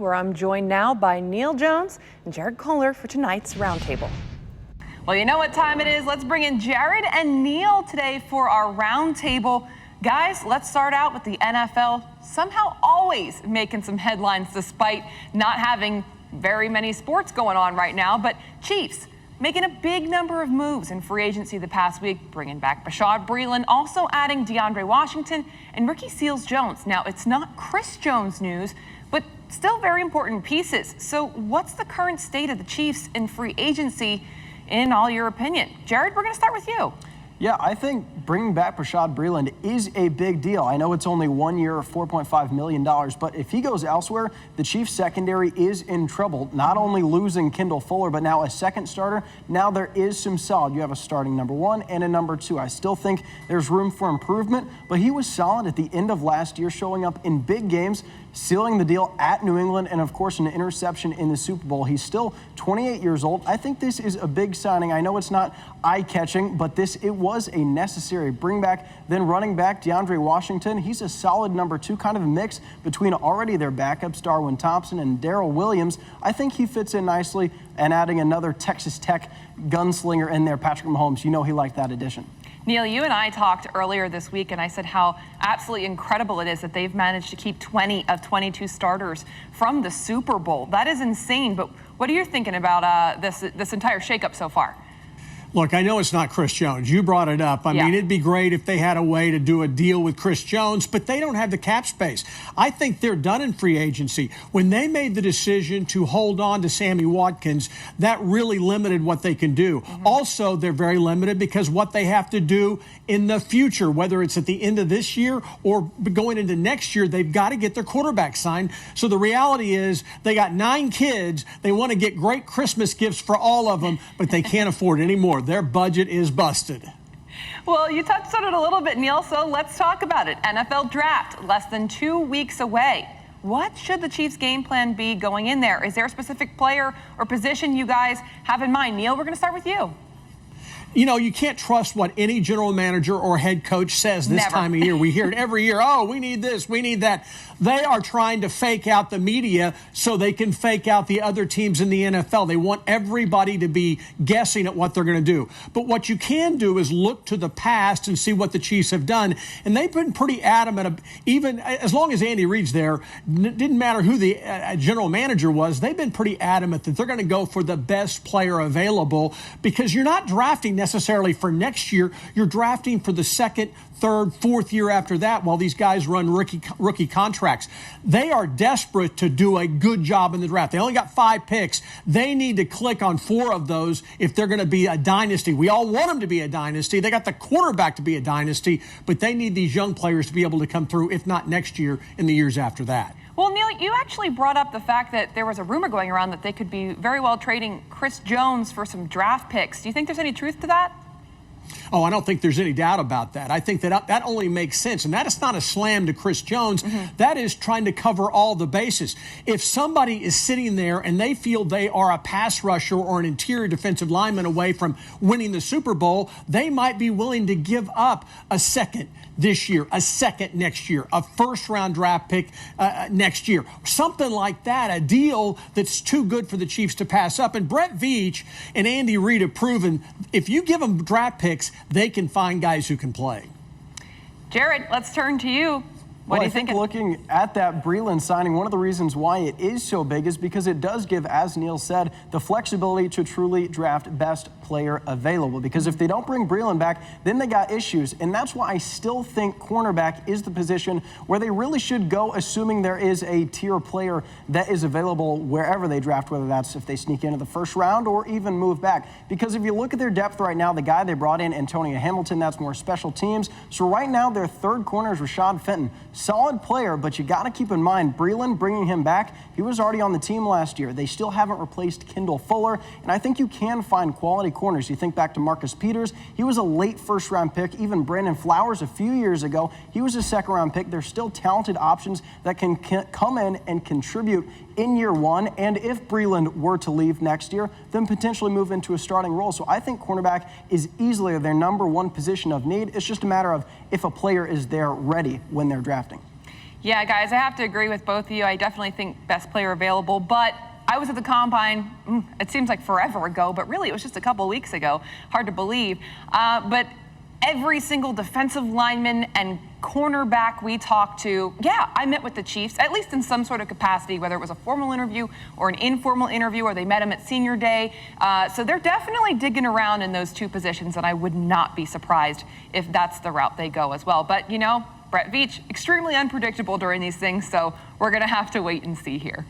Where I'm joined now by Neal Jones and Jared Kohler for tonight's Roundtable. Well, you know what time it is. Let's bring in Jared and Neal today for our Roundtable. Guys, let's start out with the NFL. Somehow always making some headlines despite not having very many sports going on right now. But Chiefs making a big number of moves in free agency the past week, bringing back Breland, also adding DeAndre Washington and Ricky Seals-Jones. Now, it's not Chris Jones news, but still very important pieces. So what's the current state of the Chiefs in free agency in all your opinion? Jared, we're going to start with you. Yeah, I think bringing back Breland is a big deal. I know it's only 1 year, $4.5 million, but if he goes elsewhere, the Chiefs secondary is in trouble. Not only losing Kendall Fuller, but now a second starter. Now there is some solid. You have a starting number one and a number two. I still think there's room for improvement, but he was solid at the end of last year, showing up in big games, sealing the deal at New England, and of course an interception in the Super Bowl. He's still 28 years old. I think this is a big signing. I know it's not eye-catching, but it was a necessary bring back. Then running back DeAndre Washington, he's a solid number two, kind of a mix between already their backups, Darwin Thompson and Darrell Williams. I think he fits in nicely, and adding another Texas Tech gunslinger in there, Patrick Mahomes, you know he liked that addition. Neal, you and I talked earlier this week, and I said how absolutely incredible it is that they've managed to keep 20 of 22 starters from the Super Bowl. That is insane, but what are you thinking about this entire shakeup so far? Look, I know it's not Chris Jones. You brought it up. I mean, it'd be great if they had a way to do a deal with Chris Jones, but they don't have the cap space. I think they're done in free agency. When they made the decision to hold on to Sammy Watkins, that really limited what they can do. Also, they're very limited because what they have to do in the future, whether it's at the end of this year or going into next year, they've got to get their quarterback signed. So the reality is they got 9 kids. They want to get great Christmas gifts for all of them, but they can't afford any more. Their budget is busted. Well, you touched on it a little bit, Neal, so let's talk about it. NFL draft, less than 2 weeks away. What should the Chiefs' game plan be going in there? Is there a specific player or position you guys have in mind? Neal, we're going to start with you. You know, you can't trust what any general manager or head coach says this time of year. We hear it every year. Oh, we need this, we need that. They are trying to fake out the media so they can fake out the other teams in the NFL. They want everybody to be guessing at what they're going to do. But what you can do is look to the past and see what the Chiefs have done. And they've been pretty adamant, even as long as Andy Reid's there, didn't matter who the general manager was, they've been pretty adamant that they're going to go for the best player available, because you're not drafting necessarily for next year. You're drafting for the second, third, fourth year after that while these guys run rookie contracts. They are desperate to do a good job in the draft. They only got 5 picks. They need to click on 4 of those if they're going to be a dynasty. We all want them to be a dynasty. They got the quarterback to be a dynasty, but they need these young players to be able to come through, if not next year, in the years after that. Well, Neal, you actually brought up the fact that there was a rumor going around that they could be very well trading Chris Jones for some draft picks. Do you think there's any truth to that? Oh, I don't think there's any doubt about that. I think that only makes sense. And that is not a slam to Chris Jones. That is trying to cover all the bases. If somebody is sitting there and they feel they are a pass rusher or an interior defensive lineman away from winning the Super Bowl, they might be willing to give up a second this year, a second next year, a first-round draft pick next year. Something like that, a deal that's too good for the Chiefs to pass up. And Brett Veach and Andy Reid have proven if you give them draft picks, they can find guys who can play. Jared, let's turn to you. What do you think? Looking at that Breland signing, one of the reasons why it is so big is because it does give, as Neal said, the flexibility to truly draft best player available. Because if they don't bring Breland back, then they got issues. And that's why I still think cornerback is the position where they really should go, assuming there is a tier player that is available wherever they draft, whether that's if they sneak into the first round or even move back. Because if you look at their depth right now, the guy they brought in, Antonio Hamilton, that's more special teams. So right now, their third corner is Rashad Fenton. Solid player, but you got to keep in mind, Breland, bringing him back, he was already on the team last year. They still haven't replaced Kendall Fuller, and I think you can find quality corners. You think back to Marcus Peters, he was a late first-round pick. Even Brandon Flowers a few years ago, he was a second-round pick. There's still talented options that can come in and contribute in year one, and if Breland were to leave next year, then potentially move into a starting role. So I think cornerback is easily their number one position of need. It's just a matter of if a player is there ready when they're drafting. Yeah, guys, I have to agree with both of you. I definitely think best player available, but I was at the Combine, it seems like forever ago, but really it was just a couple weeks ago. Hard to believe. But every single defensive lineman and cornerback we talked to, yeah, I met with the Chiefs, at least in some sort of capacity, whether it was a formal interview or an informal interview, or they met him at senior day. So they're definitely digging around in those two positions, and I would not be surprised if that's the route they go as well. But, you know, Brett Veach, extremely unpredictable during these things, so we're going to have to wait and see here.